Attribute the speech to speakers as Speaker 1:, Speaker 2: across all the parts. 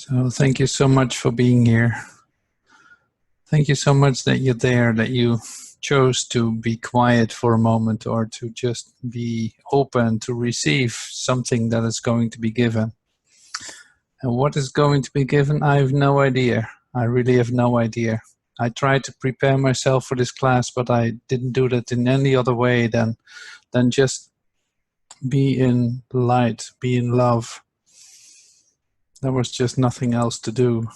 Speaker 1: So thank you so much for being here. Thank you so much that you're there, that you chose to be quiet for a moment or to just be open to receive something that is going to be given. And what is going to be given, I have no idea. I really have no idea. I tried to prepare myself for this class, but I didn't do that in any other way than just be in light, be in love. There was just nothing else to do.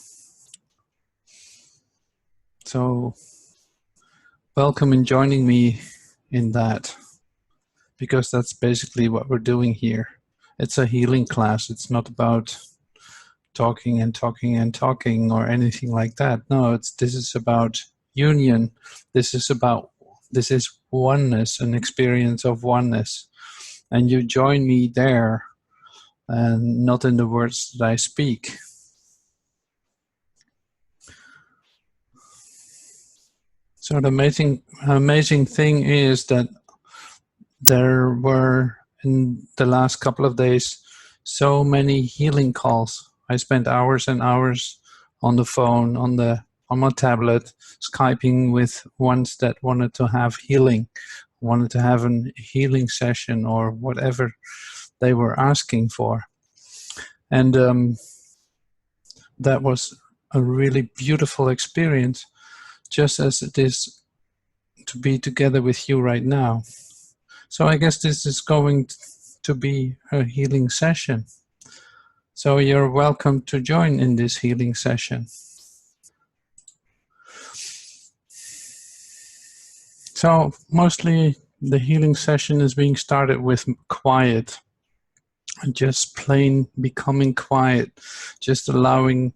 Speaker 1: So welcome in joining me in that, because that's basically what we're doing here. It's a healing class. It's not about talking and talking and talking or anything like that. No, this is about union. This is oneness, an experience of oneness. And you join me there, and not in the words that I speak. So the amazing thing is that there were, in the last couple of days, so many healing calls. I spent hours and hours on the phone, on my tablet, Skyping with ones that wanted to have healing, wanted to have a healing session or whatever they were asking for. And that was a really beautiful experience, just as it is to be together with you right now. So I guess this is going to be a healing session. So you're welcome to join in this healing session. So mostly the healing session is being started with quiet, just plain becoming quiet, just allowing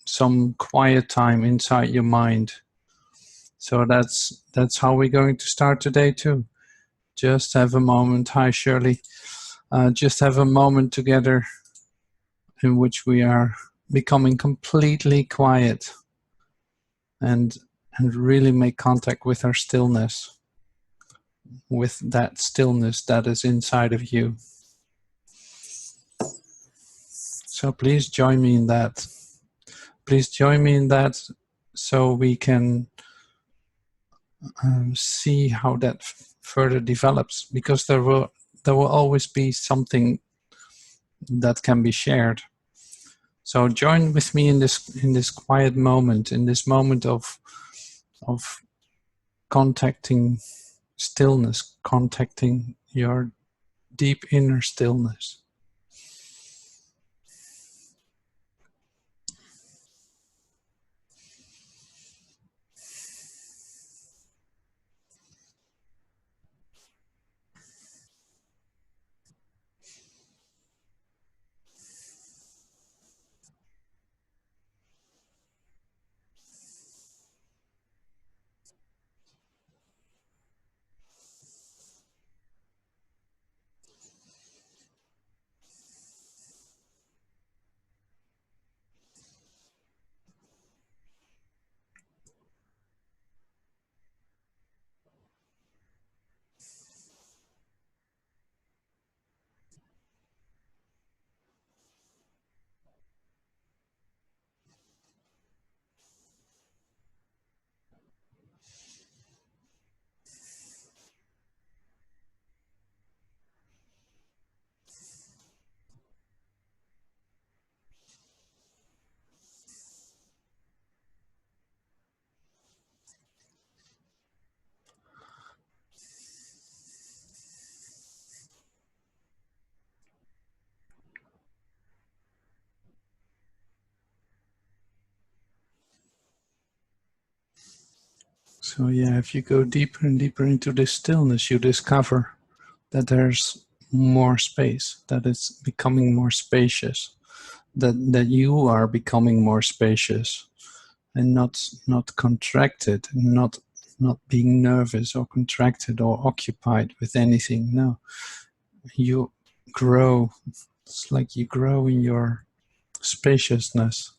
Speaker 1: some quiet time inside your mind. So that's how we're going to start today too. Just have a moment. Hi, Shirley. Just have a moment together in which we are becoming completely quiet and really make contact with our stillness, with that stillness that is inside of you. So please join me in that. Please join me in that so we can see how that further develops, because there will always be something that can be shared. So join with me in this quiet moment, in this moment of contacting stillness, contacting your deep inner stillness. So yeah, if you go deeper and deeper into this stillness, you discover that there's more space, that it's becoming more spacious, that you are becoming more spacious and not contracted, not being nervous or contracted or occupied with anything. No, you grow. It's like you grow in your spaciousness.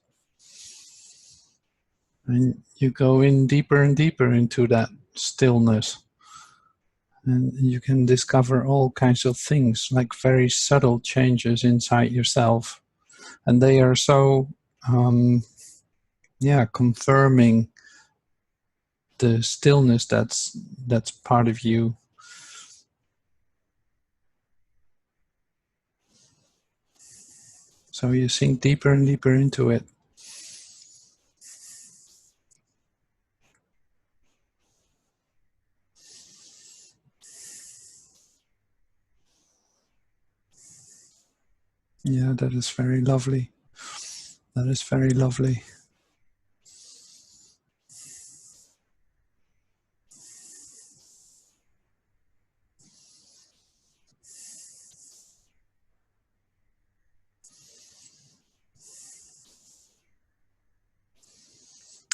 Speaker 1: And you go in deeper and deeper into that stillness. And you can discover all kinds of things, like very subtle changes inside yourself. And they are so, confirming the stillness that's part of you. So you sink deeper and deeper into it. Yeah, that is very lovely. That is very lovely.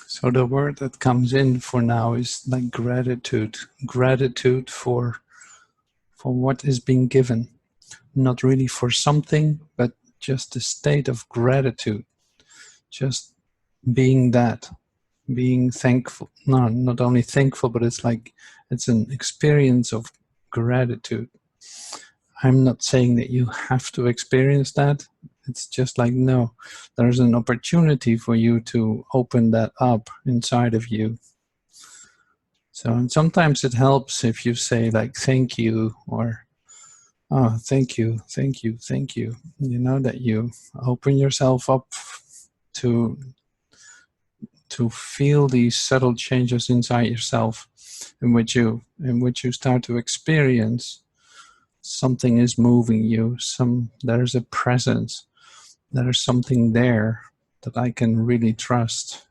Speaker 1: So the word that comes in for now is like gratitude. Gratitude for what is being given. Not really for something, but just a state of gratitude. Just being that. Being thankful. No, not only thankful, but it's an experience of gratitude. I'm not saying that you have to experience that. It's just like, no, there's an opportunity for you to open that up inside of you. So, and sometimes it helps if you say like, thank you, or, oh, thank you, thank you, thank you. You know, that you open yourself up to feel these subtle changes inside yourself in which you start to experience something is moving you, there's a presence, there's something there that I can really trust,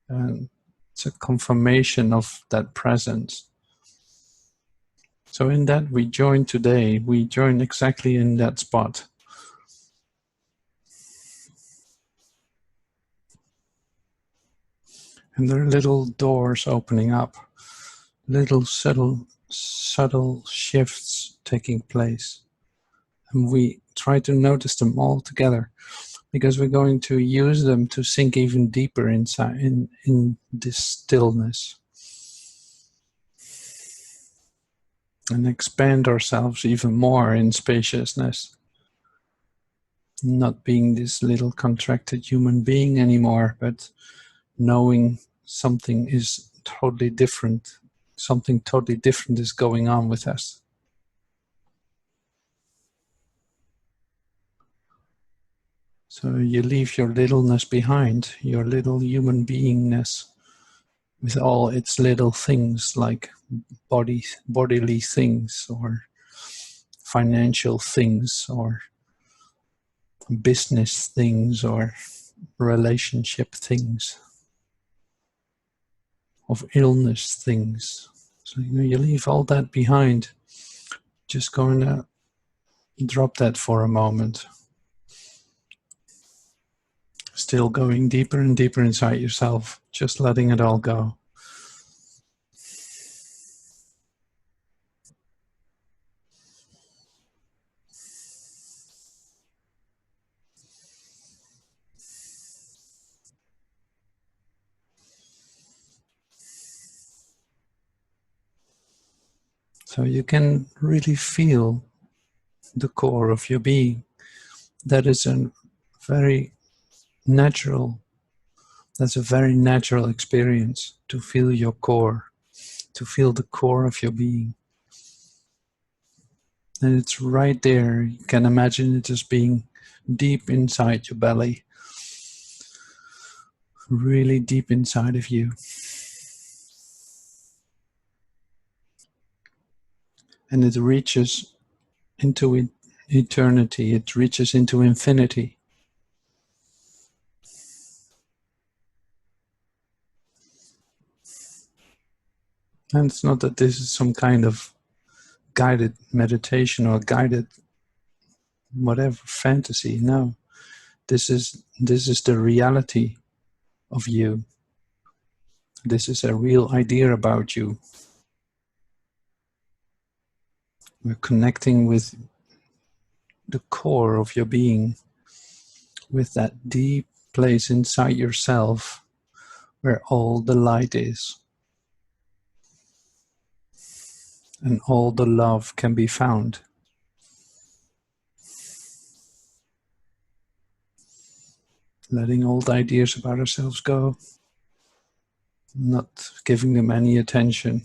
Speaker 1: and it's a confirmation of that presence. So in that we join today, we join exactly in that spot. And there are little doors opening up, little subtle shifts taking place. And we try to notice them all together, because we're going to use them to sink even deeper inside in this stillness and expand ourselves even more in spaciousness, not being this little contracted human being anymore, but knowing something is totally different. Something totally different is going on with us. So you leave your littleness behind, your little human beingness, with all its little things like bodily things, or financial things, or business things, or relationship things, of illness things. So you leave all that behind. Just going to drop that for a moment. Still going deeper and deeper inside yourself, just letting it all go. So you can really feel the core of your being. That is a very natural, that's a very natural experience, to feel your core, to feel the core of your being. And it's right there. You can imagine it as being deep inside your belly, really deep inside of you. And it reaches into eternity, it reaches into infinity. And it's not that this is some kind of guided meditation or guided whatever fantasy. No, this is the reality of you. This is a real idea about you. We're connecting with the core of your being, with that deep place inside yourself where all the light is and all the love can be found. letting old ideas about ourselves go, not giving them any attention,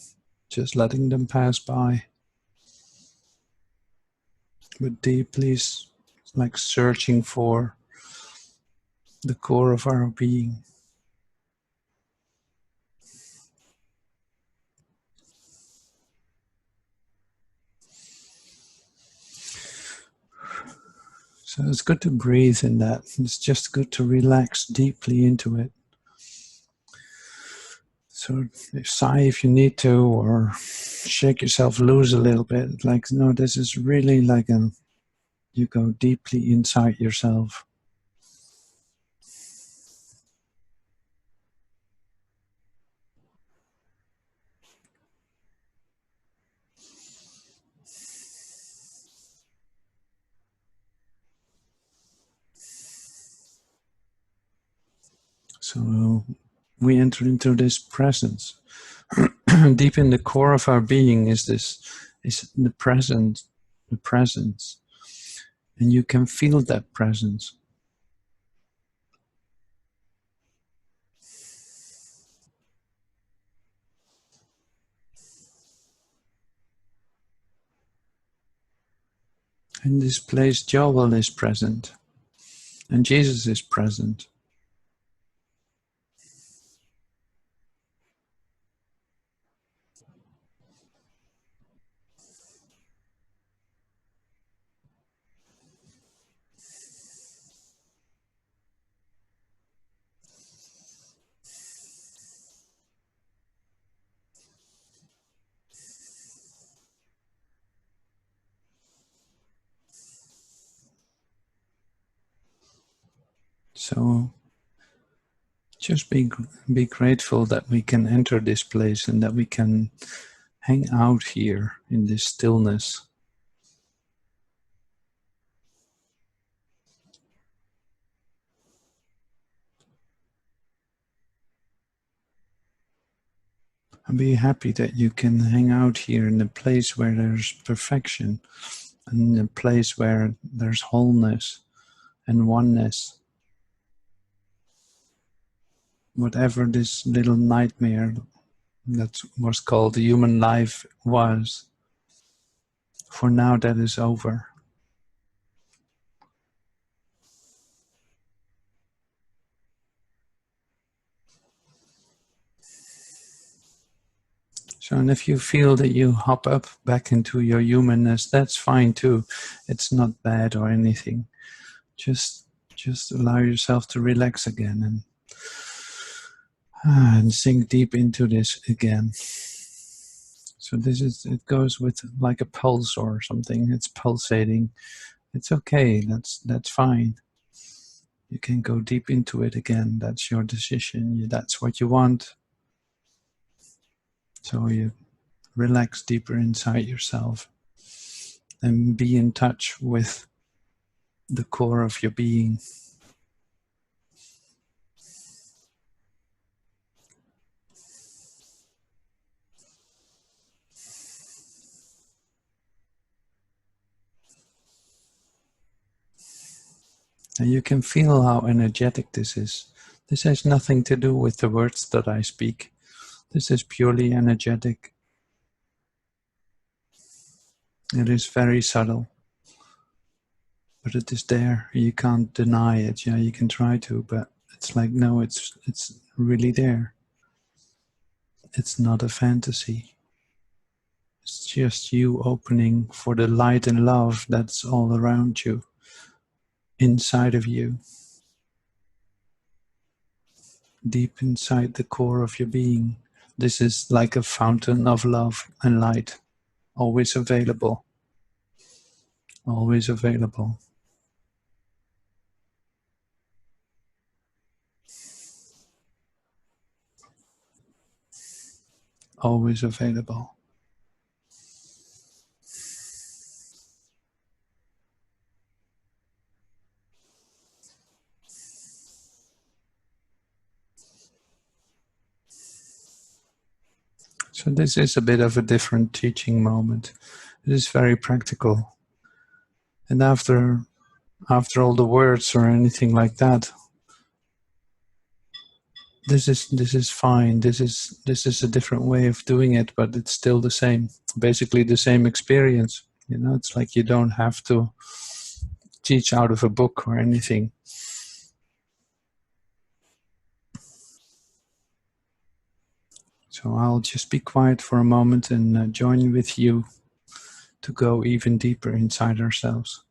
Speaker 1: just letting them pass by, but deeply like searching for the core of our being. So it's good to breathe in that. It's just good to relax deeply into it. So sigh if you need to, or shake yourself loose a little bit. Like, no, this is really like you go deeply inside yourself. So we enter into this presence. Deep in the core of our being is the presence, and you can feel that presence. In this place, Joel is present, and Jesus is present. So just be grateful that we can enter this place and that we can hang out here in this stillness. And be happy that you can hang out here in a place where there's perfection, and in a place where there's wholeness and oneness. Whatever this little nightmare that was called the human life was, for now that is over. So, and if you feel that you hop up back into your humanness, that's fine too. It's not bad or anything. Just allow yourself to relax again and sink deep into this again. So it goes with like a pulse or something. It's pulsating. It's okay. That's fine. You can go deep into it again. That's your decision. That's what you want. So you relax deeper inside yourself and be in touch with the core of your being. And you can feel how energetic this is. This has nothing to do with the words that I speak. This is purely energetic. It is very subtle, but it is there. You can't deny it. Yeah, you can try to, but it's like, no, it's really there. It's not a fantasy. It's just you opening for the light and love that's all around you, inside of you, deep inside the core of your being. This is like a fountain of love and light, always available, always available. Always available. So this is a bit of a different teaching moment. It is very practical. And after all the words or anything like that, this is fine. This is a different way of doing it, but it's still the same. Basically, the same experience. You know, it's like you don't have to teach out of a book or anything. So I'll just be quiet for a moment and join with you to go even deeper inside ourselves.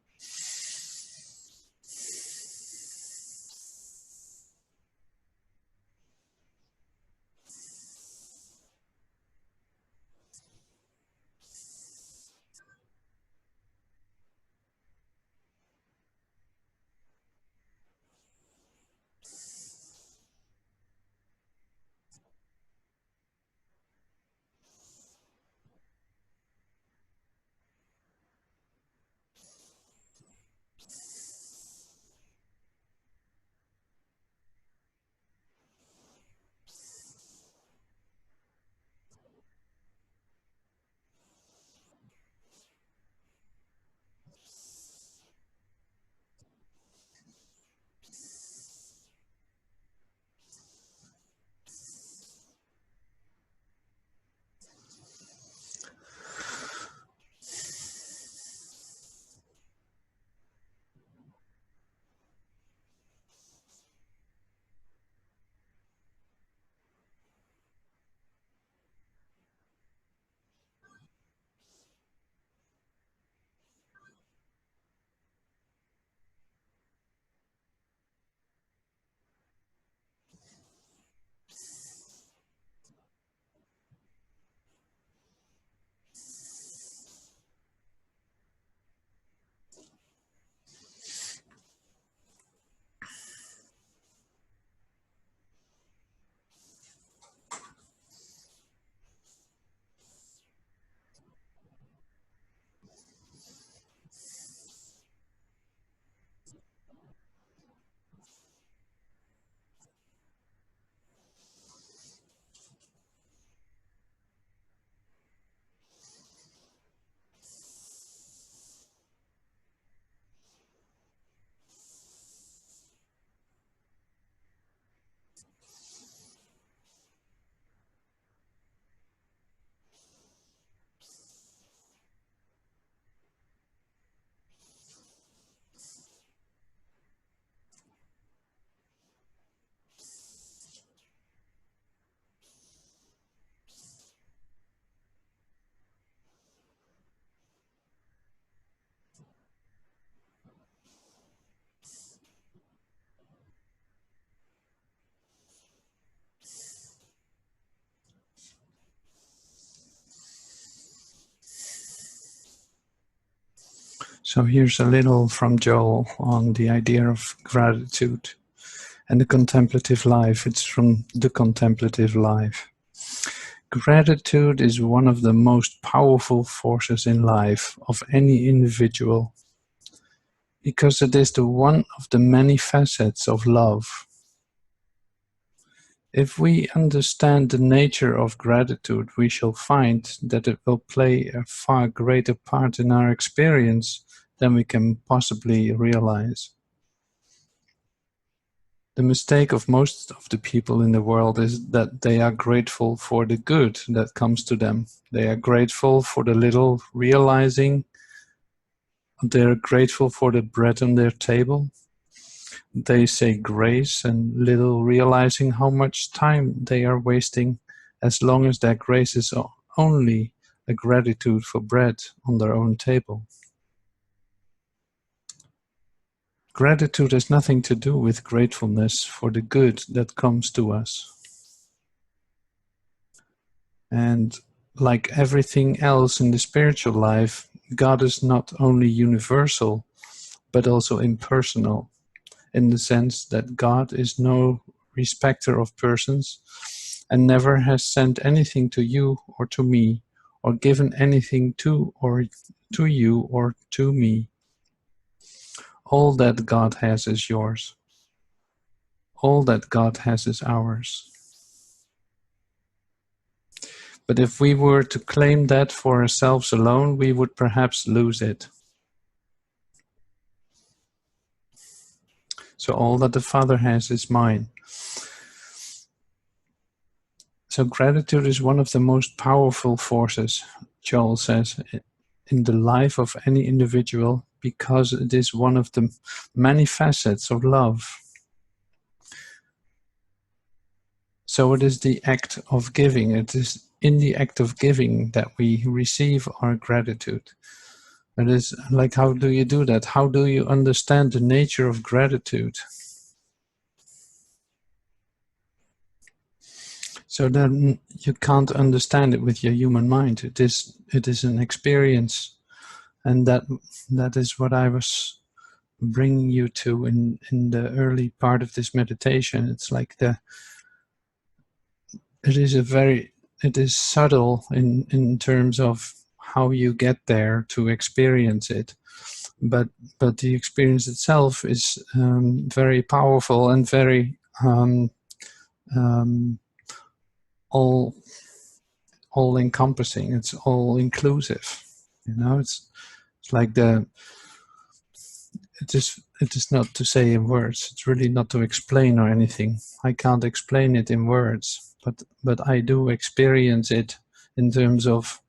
Speaker 1: So here's a little from Joel on the idea of gratitude and the contemplative life. It's from the contemplative life. Gratitude is one of the most powerful forces in life of any individual because it is the one of the many facets of love. If we understand the nature of gratitude, we shall find that it will play a far greater part in our experience than we can possibly realize. The mistake of most of the people in the world is that they are grateful for the good that comes to them. They are grateful for the little realizing. They're grateful for the bread on their table. They say grace and little realizing how much time they are wasting, as long as their grace is only a gratitude for bread on their own table. Gratitude has nothing to do with gratefulness for the good that comes to us. And like everything else in the spiritual life, God is not only universal, but also impersonal, in the sense that God is no respecter of persons and never has sent anything to you or to me, or given anything to you or to me. All that God has is yours. All that God has is ours. But if we were to claim that for ourselves alone, we would perhaps lose it. So all that the Father has is mine. So gratitude is one of the most powerful forces, Joel says, in the life of any individual, because it is one of the many facets of love. So it is the act of giving. It is in the act of giving that we receive our gratitude. It is like, how do you do that? How do you understand the nature of gratitude? So then you can't understand it with your human mind. It is an experience, and that is what I was bringing you to in the early part of this meditation. It's like it is subtle in terms of how you get there to experience it, but the experience itself is very powerful and very um, all encompassing. It's all inclusive. It's like it is not to say in words. It's really not to explain or anything. I can't explain it in words, but I do experience it in terms of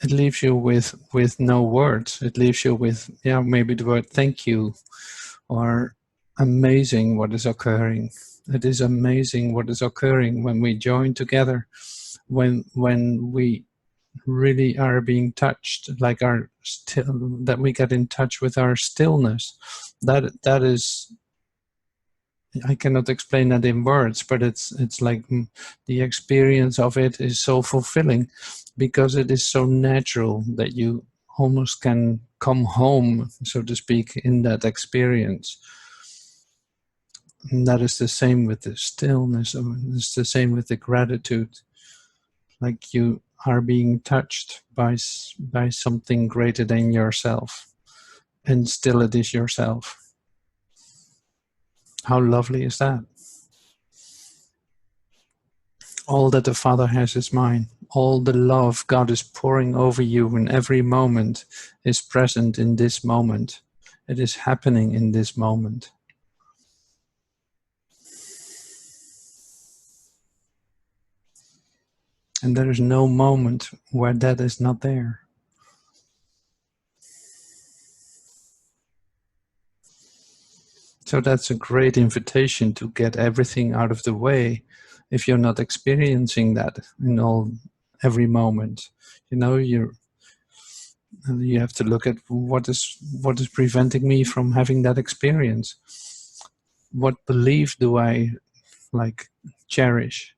Speaker 1: it leaves you with no words. It leaves you with maybe the word thank you, or amazing what is occurring. It is amazing what is occurring when we join together, when we really are being touched, like that we get in touch with our stillness. That is, I cannot explain that in words, but it's like the experience of it is so fulfilling because it is so natural that you almost can come home, so to speak, in that experience. And that is the same with the stillness. It's the same with the gratitude. Like you are being touched by something greater than yourself, and still it is yourself. How lovely is that? All that the Father has is mine. All the love God is pouring over you in every moment is present in this moment. It is happening in this moment. And there is no moment where that is not there. So that's a great invitation to get everything out of the way if you're not experiencing that in every moment. You have to look at what is preventing me from having that experience. What belief do I cherish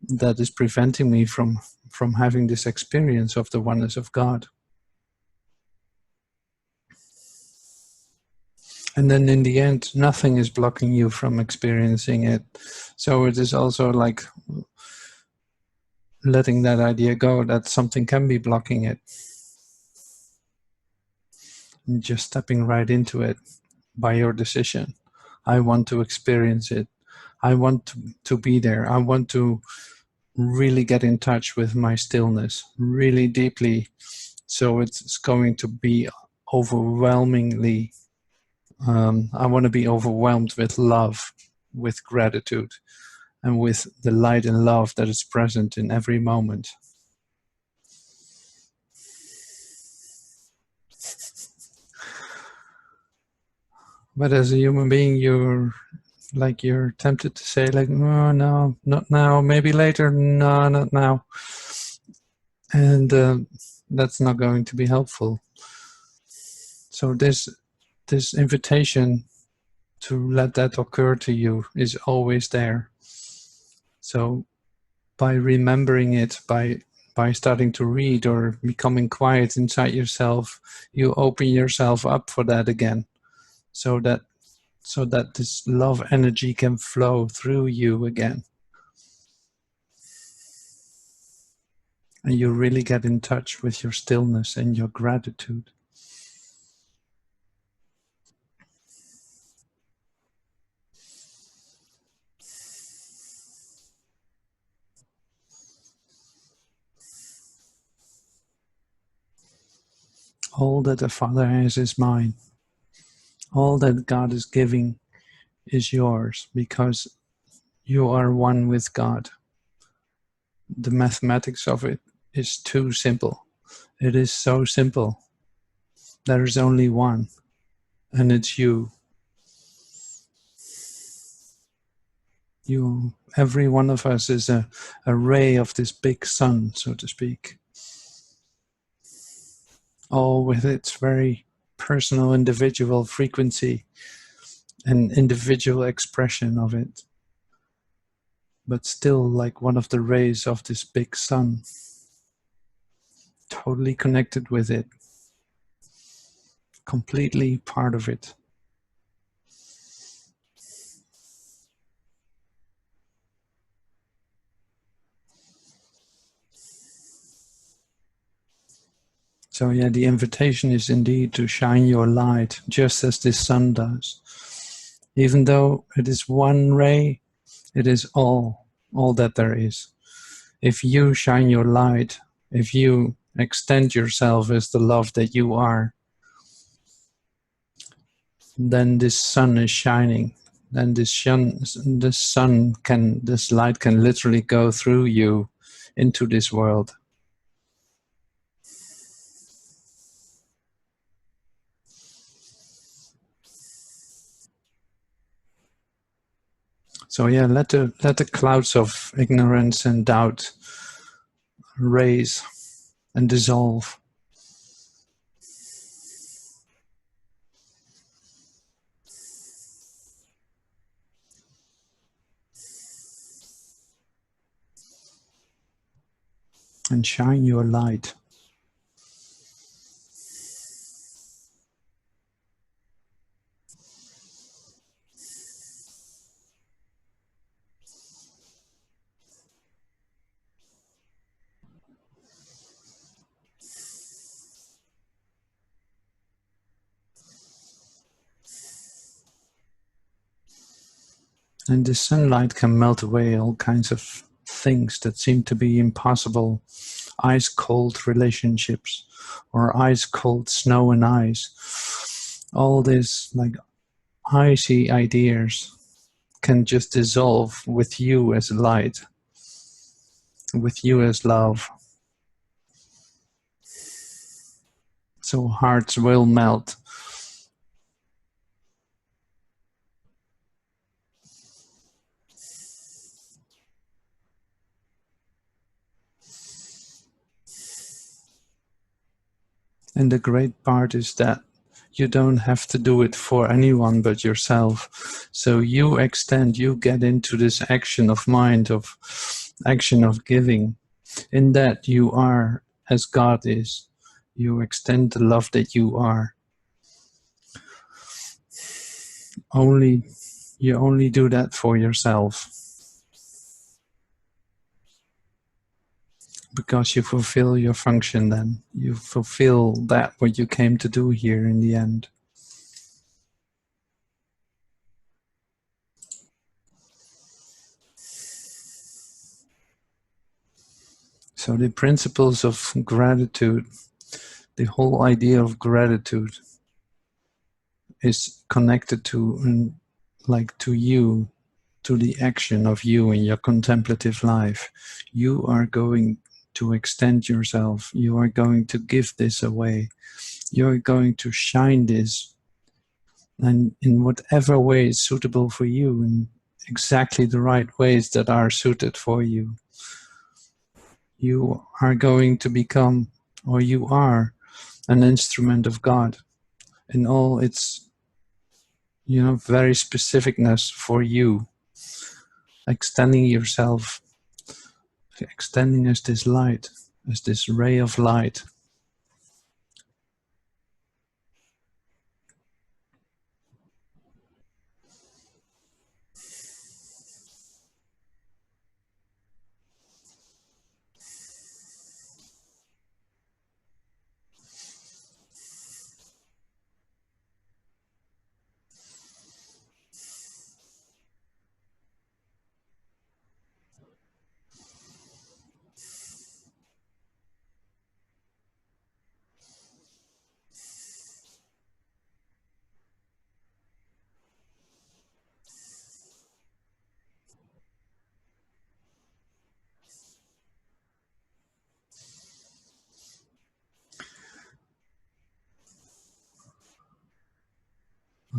Speaker 1: that is preventing me from having this experience of the oneness of God? And then in the end, nothing is blocking you from experiencing it. So it is also like letting that idea go that something can be blocking it. And just stepping right into it by your decision. I want to experience it. I want to be there. I want to really get in touch with my stillness really deeply. So it's going to be overwhelmingly I want to be overwhelmed with love, with gratitude, and with the light and love that is present in every moment. But as a human being, you're tempted to say no, not now, maybe later, no, not now. And that's not going to be helpful. So this invitation to let that occur to you is always there. So by remembering it, by starting to read or becoming quiet inside yourself, you open yourself up for that again, so that this love energy can flow through you again. And you really get in touch with your stillness and your gratitude. All that the Father has is mine. All that God is giving is yours, because You are one with God. The mathematics of it is too simple. It is so simple. There is only one, and it's you. You, every one of us is a ray of this big sun, so to speak, all with its very personal, individual frequency and individual expression of it, but still like one of the rays of this big sun, totally connected with it, completely part of it. So yeah, the invitation is indeed to shine your light just as this sun does. Even though it is one ray, it is all that there is. If you shine your light, if you extend yourself as the love that you are, then this sun is shining. Then this light can literally go through you into this world. So yeah, let the clouds of ignorance and doubt raise and dissolve. And shine your light. And the sunlight can melt away all kinds of things that seem to be impossible. Ice cold relationships, or ice cold snow and ice. All this like icy ideas can just dissolve with you as light, with you as love. So hearts will melt. And the great part is that you don't have to do it for anyone but yourself. So you extend, you get into this action of mind, of action of giving. In that you are as God is. You extend the love that you are. You only do that for yourself. Because you fulfill your function then. You fulfill that what you came to do here in the end. So the principles of gratitude, the whole idea of gratitude is connected to to you, to the action of you in your contemplative life. You are going to extend yourself. You are going to give this away. You're going to shine this, and in whatever way is suitable for you, in exactly the right ways that are suited for you. You are going to become, or you are, an instrument of God in all its, very specificness for you, extending yourself, extending as this light, as this ray of light.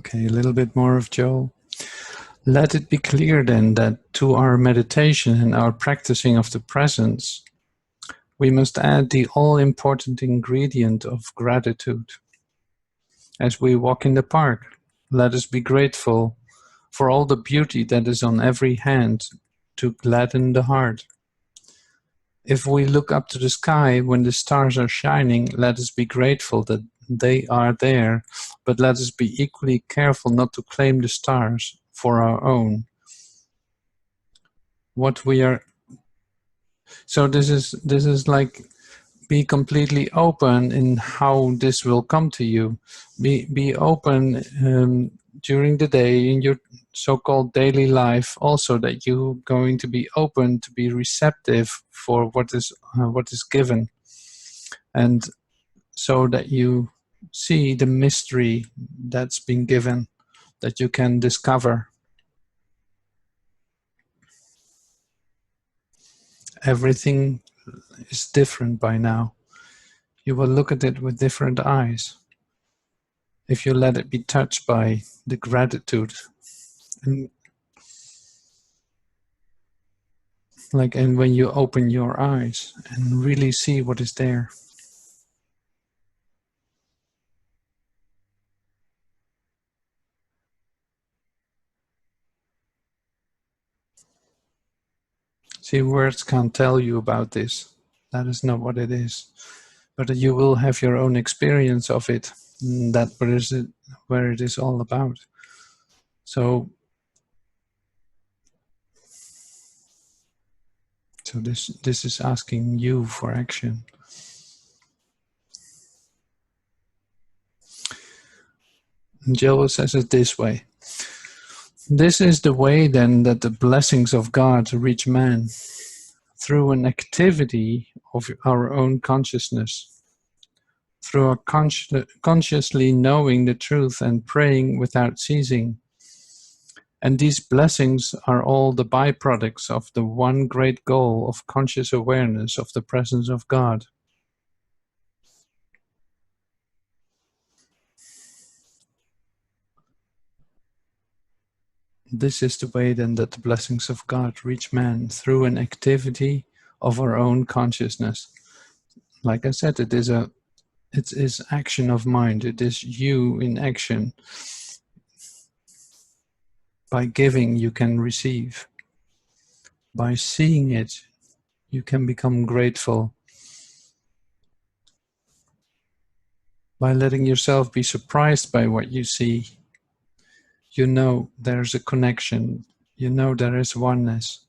Speaker 1: Okay, a little bit more of Joel. Let it be clear then that to our meditation and our practicing of the presence, we must add the all-important ingredient of gratitude. As we walk in the park, let us be grateful for all the beauty that is on every hand to gladden the heart. If we look up to the sky when the stars are shining, let us be grateful that they are there, but let us be equally careful not to claim the stars for our own. What we are, so this is like, be completely open in how this will come to you. Be open during the day in your so-called daily life, also that you're going to be open to be receptive for what is given, and so that you see the mystery that's been given, that you can discover. Everything is different by now. You will look at it with different eyes if you let it be touched by the gratitude. And and when you open your eyes and really see what is there. See, words can't tell you about this. That is not what it is. But you will have your own experience of it. That where it is all about. So this is asking you for action. And Joel says it this way. This is the way then that the blessings of God reach man, through an activity of our own consciousness, through our consciously knowing the truth and praying without ceasing. And these blessings are all the byproducts of the one great goal of conscious awareness of the presence of God. This is the way then that the blessings of God reach man, through an activity of our own consciousness. Like I said, it is action of mind. It is you in action. By giving, you can receive. By seeing it, you can become grateful. By letting yourself be surprised by what you see, you know there's a connection. You know there is oneness.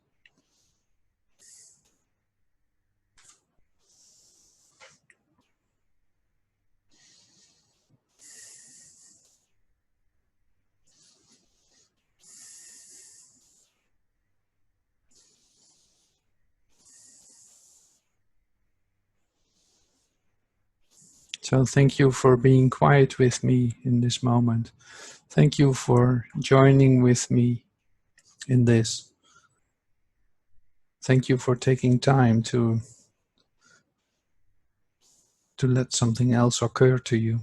Speaker 1: So thank you for being quiet with me in this moment. Thank you for joining with me in this. Thank you for taking time to let something else occur to you.